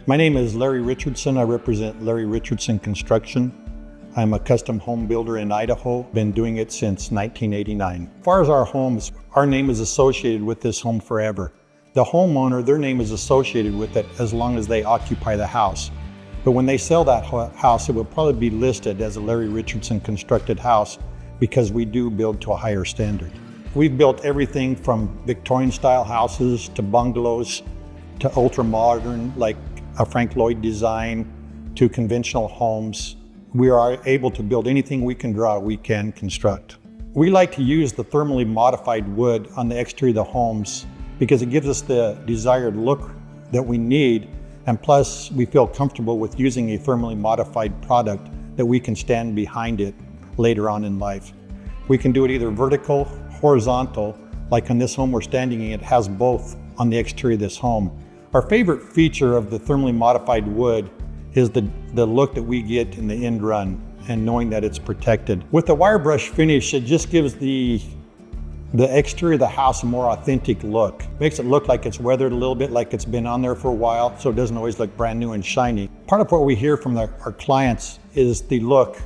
My name is Larry Richardson. I represent Larry Richardson Construction. I'm a custom home builder in Idaho. Been doing it since 1989. As far as our homes, our name is associated with this home forever. The homeowner, their name is associated with it as long as they occupy the house. But when they sell that house, it will probably be listed as a Larry Richardson constructed house because we do build to a higher standard. We've built everything from Victorian style houses to bungalows to ultra modern like a Frank Lloyd design to conventional homes. We are able to build anything we can draw, we can construct. We like to use the thermally modified wood on the exterior of the homes because it gives us the desired look that we need, and plus we feel comfortable with using a thermally modified product that we can stand behind it later on in life. We can do it either vertical, horizontal, like on this home we're standing in, it has both on the exterior of this home. Our favorite feature of the thermally modified wood is the look that we get in the end run and knowing that it's protected. With the wire brush finish, it just gives the exterior of the house a more authentic look. Makes it look like it's weathered a little bit, like it's been on there for a while, so it doesn't always look brand new and shiny. Part of what we hear from our clients is the look.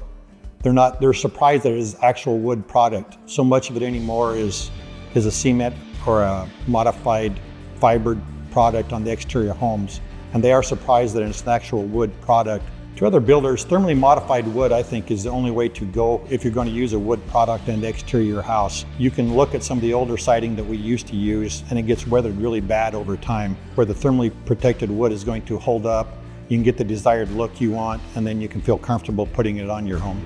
They're surprised that it is actual wood product. So much of it anymore is a cement or a modified fibered product on the exterior homes, and they are surprised that it's an actual wood product. To other builders, thermally modified wood, I think, is the only way to go if you're going to use a wood product in the exterior of your house. You can look at some of the older siding that we used to use, and it gets weathered really bad over time, where the thermally protected wood is going to hold up. You can get the desired look you want, and then you can feel comfortable putting it on your home.